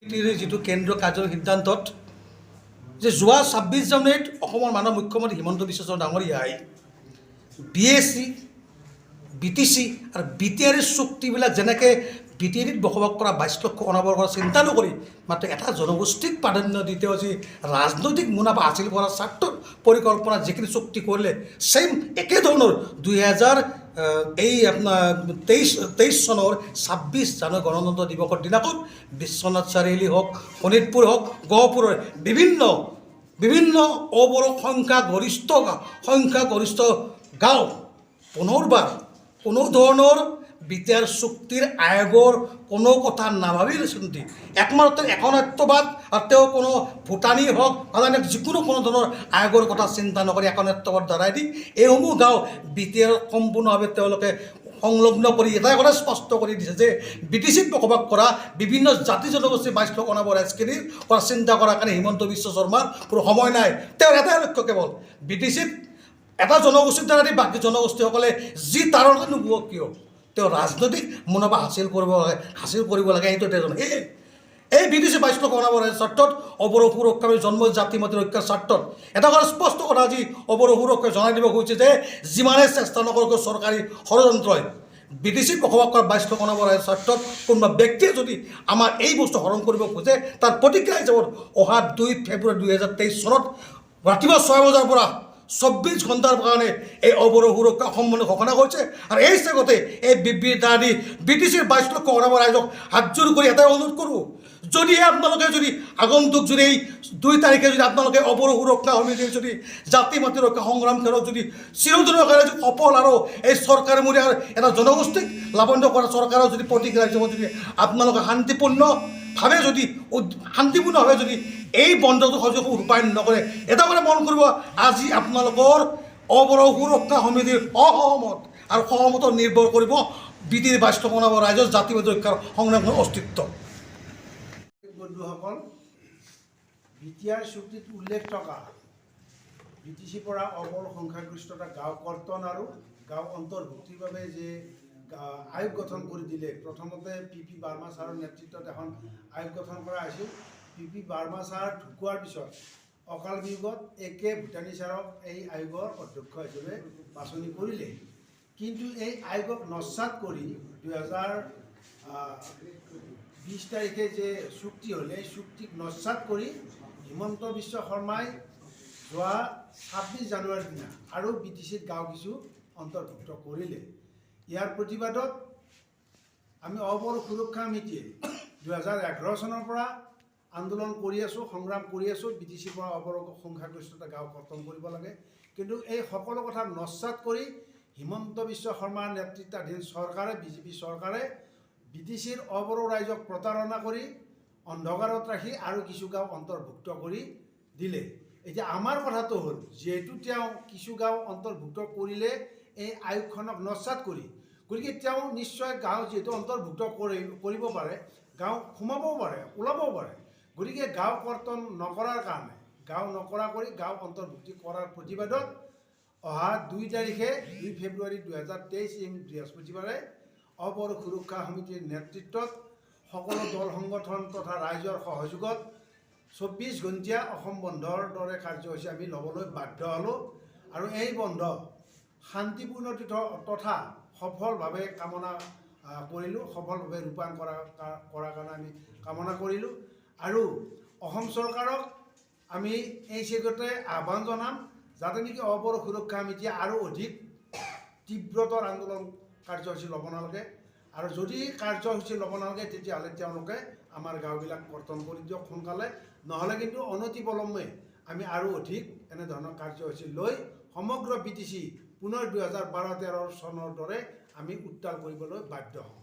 যিটো কেন্দ্ৰীয় কাৰ্যৰ সিদ্ধান্তত যে যোৱা ২৬ জানুৱাৰীত অসমৰ মাননীয় মুখ্যমন্ত্ৰী হিমন্ত বিশ্ব শৰ্মা ডাঙৰীয়াই BSc, BTC আৰু BTR চুক্তিবিলাক যেনেকৈ BTRত বসবাস কৰা ২২ লক্ষ অনাবৰ কৰা চিন্তা নকৰি মাত্ৰ এটা জনগোষ্ঠীক প্ৰাধান্য দি তেওঁ যি ৰাজনৈতিক মুনাফা হাসিল কৰাৰ স্বাৰ্থত পৰিকল্পনা যিখিনি চুক্তি কৰিলে ছেইম একেধৰণৰ ২০২৩ চনৰ ২৬ জানুৱাৰী গণতন্ত্ৰ দিৱসৰ দিনাখন বিশ্বনাথ চাৰিআলি হওক, শোণিতপুৰ হওক, গহপুৰৰ বিভিন্ন অবড়ো সংখ্যাগৰিষ্ঠ গাঁও পুনৰবাৰ কোনো ধৰণৰ BTR চুক্তিৰ আয়োগৰ কোনো কথা নাভাবি চিন্তি একমাত্ৰ একনাত্মবাদ আৰু তেওঁ কোনো ভূটানী হওক আদানী যিকোনো কোনো ধৰণৰ আয়োগৰ কথা চিন্তা নকৰি একনাত্মবাদ দ্বাৰাই দি এইসমূহ গাঁও BTR সম্পূৰ্ণভাৱে তেওঁলোকে সংলগ্ন কৰি এটাই কথা স্পষ্ট কৰি দিছে যে BTCত বসবাস কৰা বিভিন্ন জাতি জনগোষ্ঠী ২২ লক্ষ অনাবৰ ৰাইজখিনিৰ পৰা চিন্তা কৰাৰ কাৰণে হিমন্ত বিশ্ব শৰ্মাৰ কোনো সময় নাই। তেওঁৰ এটাই লক্ষ্য কেৱল BTCত এটা জনগোষ্ঠীৰ দ্বাৰা দি বাকী জনগোষ্ঠীসকলে যি তাৰণে নুবুৱক কিয় তেওঁ ৰাজনৈতিক মুনাফা হাসিল কৰিব লাগে এইটো তেওঁ এই BTC ২২ লক্ষ অনাবৰ স্বাৰ্থত অবড়ো সুৰক্ষা জন্ম জাতি মাতি ৰক্ষাৰ স্বাৰ্থত এটা কথা স্পষ্ট কথা আজি অবড়ো সুৰক্ষা জনাই দিব খুজিছে যে যিমানে চেষ্টা নকৰক চৰকাৰী ষড়যন্ত্ৰই BTCত বসবাস কৰা ২২ লক্ষ অনাবৰ স্বাৰ্থত কোনোবা ব্যক্তিয়ে যদি আমাৰ এই বস্তু হৰণ কৰিব খোজে তাৰ প্ৰতিক্ৰিয়া হিচাপত অহা ২ ফেব্ৰুৱাৰী ২০২৩ চনত ৰাতিপুৱা ৬ বজাৰ পৰা ২৪ ঘণ্টাৰ কাৰণে এই অবড়ো সুৰক্ষা সম্বন্ধে ঘোষণা কৰিছে আৰু এই চেগতে এই বিবৃতি BTCৰ ২২ লক্ষ অনাবৰ ৰাইজক হাতযোৰ কৰি এটাই অনুৰোধ কৰোঁ যদিহে আপোনালোকে যদি আগন্তুক যদি এই ২ তাৰিখে যদি আপোনালোকে অবড়ো সুৰক্ষা সমিতিৰ যদি জাতি মাতি ৰক্ষা সংগ্ৰাম খেলক যদি চিৰদিনৰ কাৰণে যদি সফল আৰু এই চৰকাৰে মূল্য এটা জনগোষ্ঠীক লাভান্বিত কৰা চৰকাৰৰ যদি প্ৰতিক্ৰিয়া হিচাপত যদি আপোনালোকে শান্তিপূৰ্ণভাৱে যদি এই বন্ধটো সহযোগ ৰূপায়ণ নকৰে এটা কথা মন কৰিব আজি আপোনালোকৰ অবড়ো সুৰক্ষা সমিতিৰ অসহমত আৰু সহমতৰ নিৰ্ভৰ কৰিব BTCৰ ২২ লক্ষ অনাবৰ ৰাইজৰ জাতিবাদী ৰক্ষাৰ সংগ্ৰামৰ অস্তিত্ব। বন্ধুসকল, BTR চুক্তিত উল্লেখ থকা BTCৰ পৰা অবড়ো সংখ্যাগৰিষ্ঠতা গাঁও কৰ্তন আৰু গাঁও অন্তৰ্ভুক্তিৰ বাবে যে আয়োগ গঠন কৰি দিলে প্ৰথমতে PP বাৰ্মা ছাৰৰ নেতৃত্বত এখন আয়োগ গঠন কৰা হৈছিল। PP বাৰ্মা ছাৰ ঢুকোৱাৰ পিছত অকাল বিয়োগত AK ভূটানী ছাৰক এই আয়োগৰ অধ্যক্ষ হিচাপে বাছনি কৰিলে। কিন্তু এই আয়োগক নস্যাৎ কৰি ২০২০ তাৰিখে যে চুক্তি হ'ল এই চুক্তিক নস্যাৎ কৰি হিমন্ত বিশ্ব শৰ্মাই যোৱা ২৬ জানুৱাৰীৰ দিনা আৰু BTCত গাঁও কিছু অন্তৰ্ভুক্ত কৰিলে। ইয়াৰ প্ৰতিবাদত আমি অবড়ো সুৰক্ষা সমিতিয়ে ২০১১ চনৰ পৰা আন্দোলন কৰি আছোঁ, সংগ্ৰাম কৰি আছোঁ BTCৰ পৰা অবড়ো সংখ্যাগৰিষ্ঠতা গাঁও কৰ্তন কৰিব লাগে। কিন্তু এই সকলো কথা নস্যাৎ কৰি হিমন্ত বিশ্ব শৰ্মাৰ নেতৃত্বাধীন চৰকাৰে BJP চৰকাৰে BTCৰ অবড়ো ৰাইজক প্ৰতাৰণা কৰি অন্ধকাৰত ৰাখি আৰু কিছু গাঁও অন্তৰ্ভুক্ত কৰি দিলে। এতিয়া আমাৰ কথাটো হ'ল যিহেতু তেওঁ কিছু গাঁও অন্তৰ্ভুক্ত কৰিলে এই আয়োগখনক নস্যাৎ কৰি, গতিকে তেওঁ নিশ্চয় গাঁও যিহেতু অন্তৰ্ভুক্ত কৰিব পাৰে, গাঁও সোমাবও পাৰে, ওলাবও পাৰে, গতিকে গাঁও কৰ্তন নকৰাৰ কাৰণে গাঁও নকৰা কৰি গাঁও অন্তৰ্ভুক্তি কৰাৰ প্ৰতিবাদত অহা ২ তাৰিখে ২ ফেব্ৰুৱাৰী ২০২৩ বৃহস্পতিবাৰে অবড়ো সুৰক্ষা সমিতিৰ নেতৃত্বত সকলো দল সংগঠন তথা ৰাইজৰ সহযোগত ২৪ ঘণ্টীয়া অসম বন্ধৰ দৰে কাৰ্যসূচী আমি ল'বলৈ বাধ্য হ'লোঁ আৰু এই বন্ধ শান্তিপূৰ্ণ তথা সফলভাৱে কামনা কৰিলোঁ, সফলভাৱে ৰূপায়ণ কৰাৰ কাৰণে আমি কামনা কৰিলোঁ আৰু অসম চৰকাৰক আমি এই চেগতে আহ্বান জনাম যাতে নেকি অবড়ো সুৰক্ষা সমিতিয়ে আৰু অধিক তীব্ৰতৰ আন্দোলন কাৰ্যসূচী ল'ব নালাগে আৰু যদি কাৰ্যসূচী ল'ব নালাগে তেতিয়াহ'লে তেওঁলোকে আমাৰ গাঁওবিলাক কৰ্তন কৰি দিয়ক সোনকালে, নহ'লে কিন্তু অনতিপলমে আমি আৰু অধিক এনেধৰণৰ কাৰ্যসূচী লৈ সমগ্ৰ BTC পুনৰ ২০১২-১৩ চনৰ দৰে আমি উত্তাল কৰিবলৈ বাধ্য হওঁ।